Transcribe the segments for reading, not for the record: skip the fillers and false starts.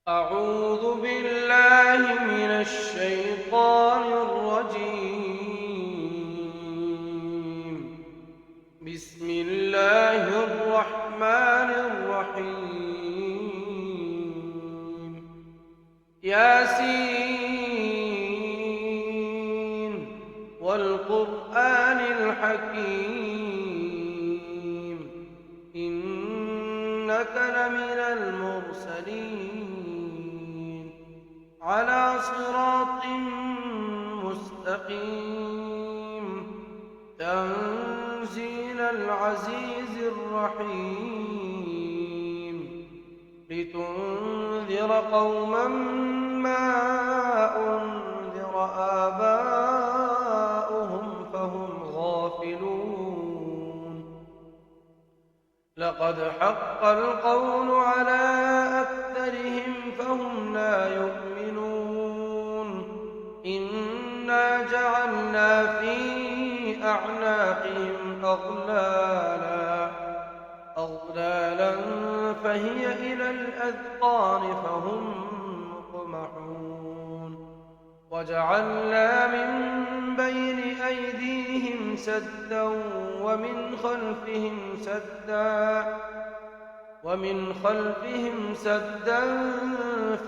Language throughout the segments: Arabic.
أعوذ بالله من الشيطان الرجيم. بسم الله الرحمن الرحيم. ياسين والقرآن الحكيم إنك لمن المرسلين على صراط مستقيم تنزيل العزيز الرحيم لتنذر قوما ما أنذر آباؤهم فهم غافلون. لقد حق القول على أكثرهم فهم لا يؤمنون. إنا جعلنا في أعناقهم أغلالا فهي إلى الأذقان فهم مقمحون. وجعلنا من بين أيديهم سدا ومن خلفهم سدا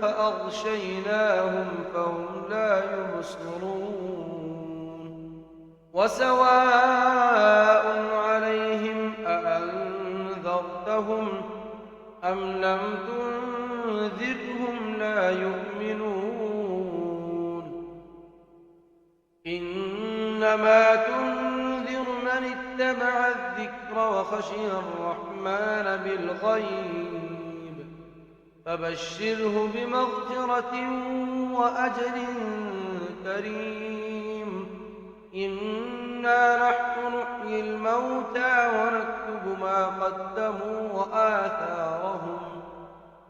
فأغشيناهم فهم لا يبصرون. وسواء عليهم أأنذرتهم أم لم تنذرهم لا يؤمنون. إنما تنذر من اتبع الذكر وخشي الرحمن بالغيب فبشره بمغفرة وأجر كريم. إنا نحن نحيي الموتى ونكتب ما قدموا وآثارهم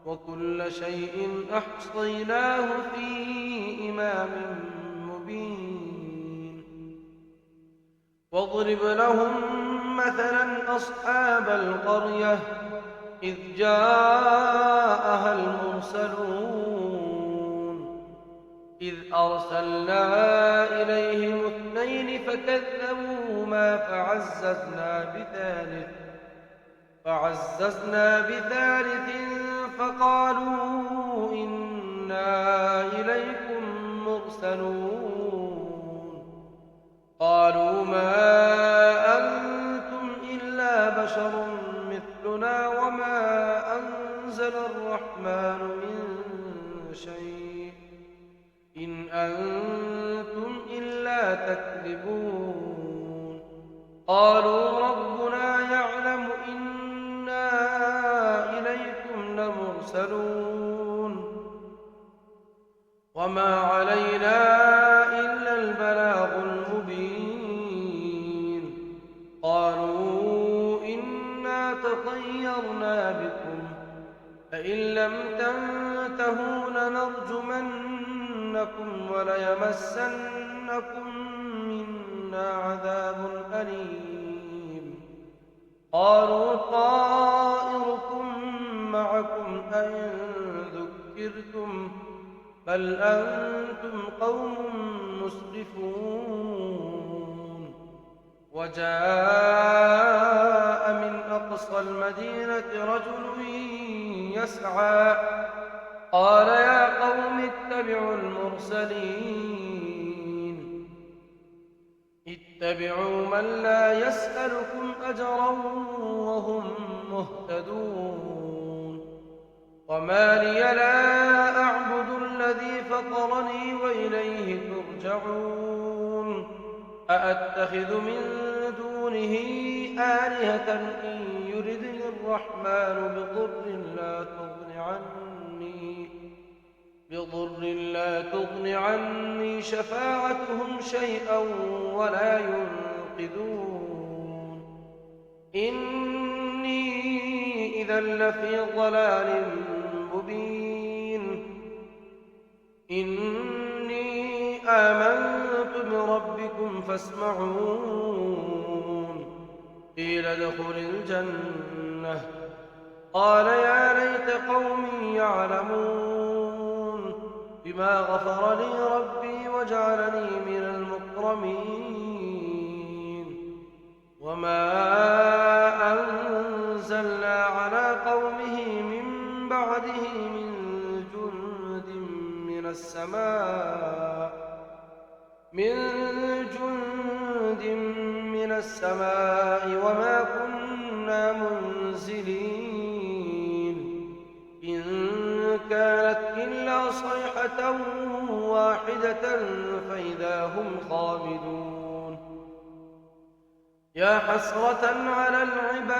وكل شيء أحصيناه في إمام مبين. واضرب لهم مثلا أصحاب القرية إذ جاءها المرسلون إذ أرسلنا إليهم 2 فكذبوهما فعززنا بثالث فقالوا إنا إليكم مرسلون. قالوا ما أنتم إلا بشر مثلنا وما أنزل الرحمن من شيء إن أنتم إلا تكذبون. قالوا ربنا يعلم إنا إليكم لمرسلون وما علينا إلا البلاغ المبين. قالوا إنا تطيرنا بكم فإن لم تنتهوا لنرجمنكم وليمسنكم منا عذاب أليم. قالوا طائركم معكم أئن ذكرتم بل أنتم قوم مسرفون. وجاء من أقصى المدينة رجل يسعى قال يا قوم اتبعوا المرسلين اتبعوا من لا يسألكم أجرا وهم مهتدون. وما لي لا أعبد الذي فطرني وإليه ترجعون. أأتخذ من دونه آلهة إن يردني الرحمن بضر لا تغن عني شفاعتهم شيئا ولا ينقذون. إني إذا لفي ضلال مبين. إني آمنت بربكم فاسمعون. قيل ادخل الجنة قال يا ليت قومي يعلمون. بما غفر لي ربي وجعلني من المكرمين وما أنزلنا على قومه من بعده من جند من السماء وما كنا منزلين إن كانت إلا صيحة واحدة فإذا هم خامدون يا حسرة على العباد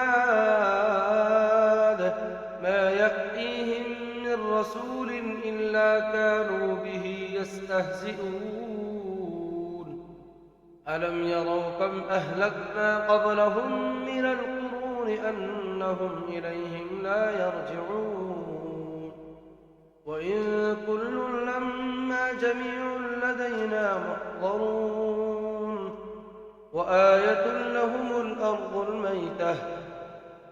ما يأتيهم من رسول إلا كانوا به يستهزئون ألم يروا كم أهلكنا قبلهم من القرون أنهم إليهم لا يرجعون وإن كل لما جميع لدينا محضرون وآية لهم الأرض الميتة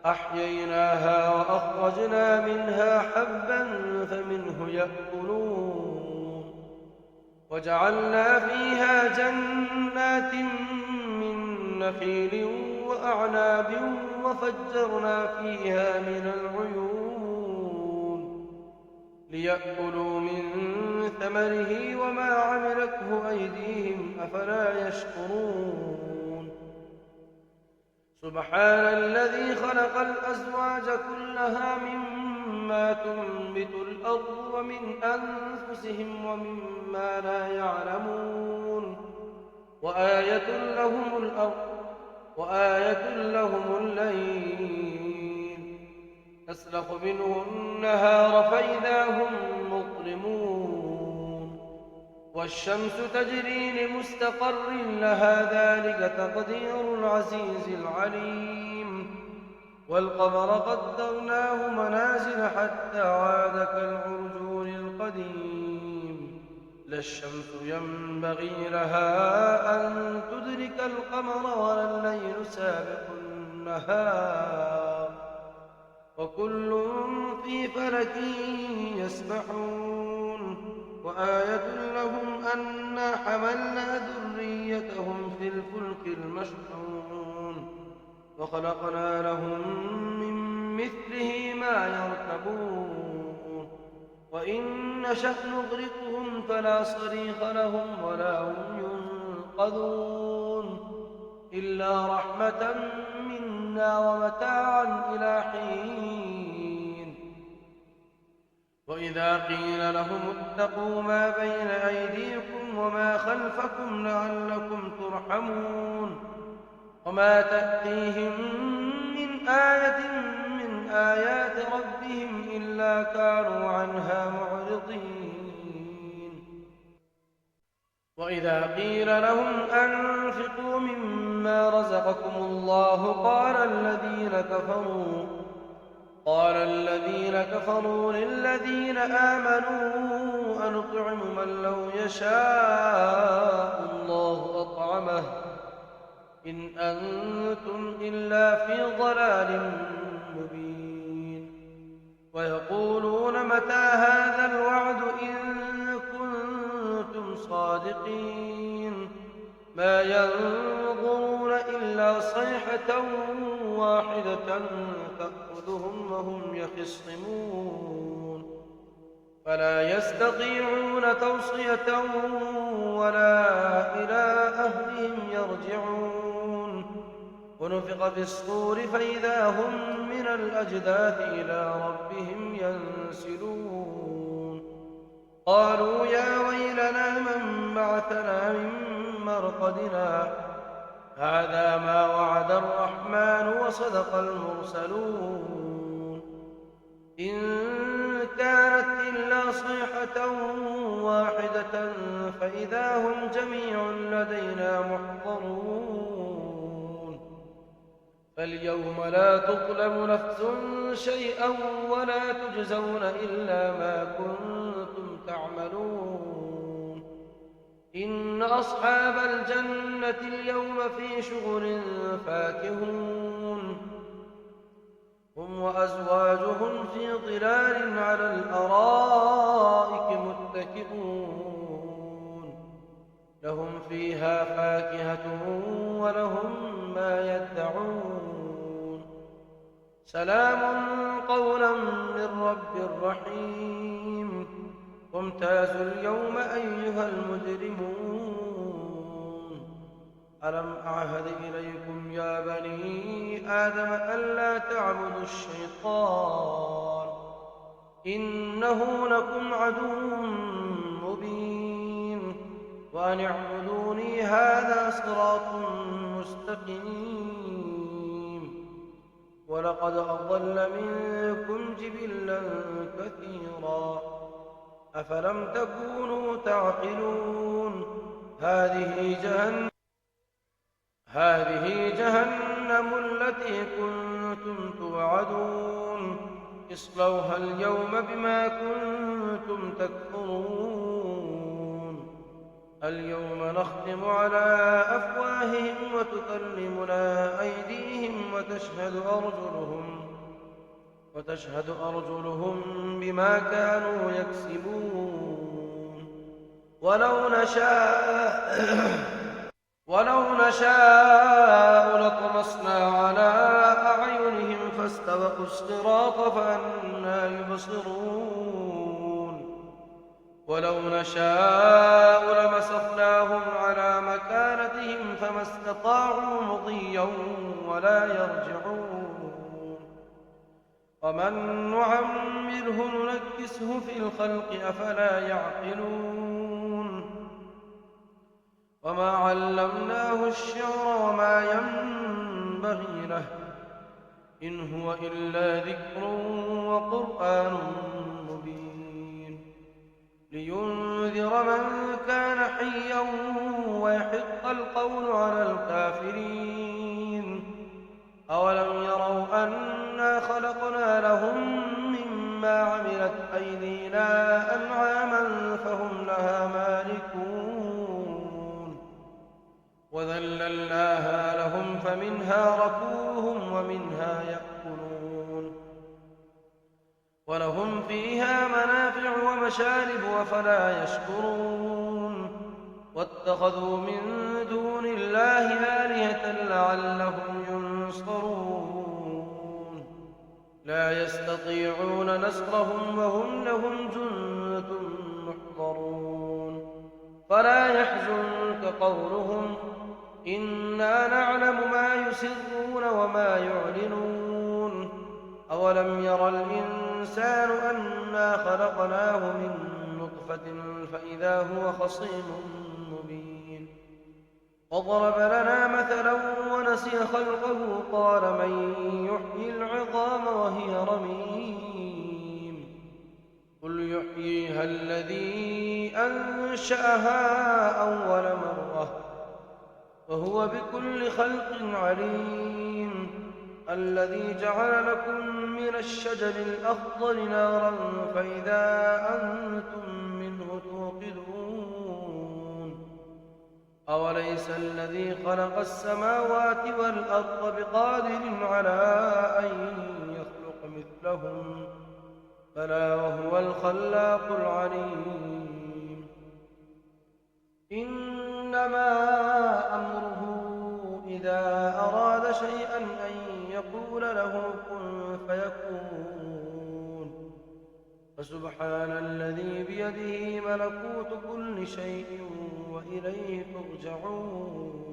أحييناها وأخرجنا منها حبا فمنه يأكلون وجعلنا فيها جنات من نخيل وأعناب وفجرنا فيها من العيون ليأكلوا من ثمره وما عملته أيديهم أفلا يشكرون سبحان الذي خلق الأزواج كلها مما تنبت الأرض ومن أنفسهم ومما لا يعلمون وآية لهم الليل نسلخ منه النهار فإذا هم مظلمون والشمس تجري لمستقر لها ذلك تقدير العزيز العليم والقمر قدرناه منازل حتى عاد كالعرجون القديم لا الشمس ينبغي لها أن تدرك القمر ولا الليل سابق النهار وكل في فلك يسبحون وآية لهم أنا حملنا ذريتهم في الفلك المشحون وخلقنا لهم من مثله ما يركبون وإن نشأ نغرقهم فلا صريخ لهم ولا هم ينقذون إلا رحمة منا ومتاعا إلى حين وإذا قيل لهم اتقوا ما بين أيديكم وما خلفكم لعلكم ترحمون وما تأتيهم من آية من آيات ربهم إلا كانوا عنها معرضين وإذا قيل لهم أنفقوا مما رزقكم الله قال الذين كفروا للذين آمنوا أنطعم من لو يشاء الله أطعمه إن أنتم إلا في ضلال مبين ويقولون متى هذا الوعد إن كنتم صادقين ما ينظرون إلا صيحة واحدة تأخذهم وهم يخصمون فلا يستطيعون توصية ولا إلى أهلهم يرجعون ونفخ في الصور فإذا هم من الأجداث إلى ربهم ينسلون قالوا يا ويلنا من بعثنا من مرقدنا هذا ما وعد الرحمن وصدق المرسلون إن كانت إلا صيحة واحدة فإذا هم جميع لدينا محضرون فاليوم لا تظلم نفس شيئا ولا تجزون إلا ما كنتم تعملون إن أصحاب الجنة اليوم في شغل فاكهون هم وأزواجهم في ظلال على الأرائك متكئون فيها فاكهة ولهم ما يدعون سلام قولا من رب رحيم وامتازوا اليوم أيها المجرمون ألم أعهد إليكم يا بني آدم ألا تعبدوا الشيطان إنه لكم عدو مبين وأن اعبدوني هذا صراط مستقيم ولقد أضل منكم جبلا كثيرا أفلم تكونوا تعقلون هذه جهنم التي كنتم توعدون اصلوها اليوم بما كنتم تكفرون اليوم نختم على أفواههم وتكلمنا أيديهم وتشهد أرجلهم بما كانوا يكسبون ولو نشاء لطمسنا على أعينهم فاستبقوا الصراط فأنى يبصرون ولو نشاء لمسخناهم على مكانتهم فما استطاعوا مضيا ولا يرجعون ومن نعمره ننكسه في الخلق أفلا يعقلون وما علمناه الشعر وما ينبغي له إن هو إلا ذكر وقرآن مبين لينذر من كان حيا ويحق القول على الكافرين أولم يروا أنا خلقنا لهم مما عملت أيدينا أنعاما فهم لها مالكون وذللناها لهم فمنها ركوبهم ومنها يأكلون ولهم فيها منافع ومشارب أفلا يشكرون واتخذوا من دون الله آلهة لعلهم ينصرون لا يستطيعون نصرهم وهم لهم جند محضرون فلا يحزنك قولهم إنا نعلم ما يسرون وما يعلنون أولم ير الإنسان أنا خلقناه من نطفة فإذا هو خصيم مبين وضرب لنا مثلا ونسي خلقه قال من يحيي العظام وهي رميم قل يحييها الذي أنشأها أول مرة وهو بكل خلق عليم الذي جعل لكم من الشجر الأخضر نارا فإذا أنتم منه توقدون أوليس الذي خلق السماوات والأرض بقادر على أن يخلق مثلهم بلى وهو الخلاق العليم إنما أمره إذا أراد شيئا أن يقول له كن فيكون فسبحان الذي بيده ملكوت كل شيء وإليه ترجعون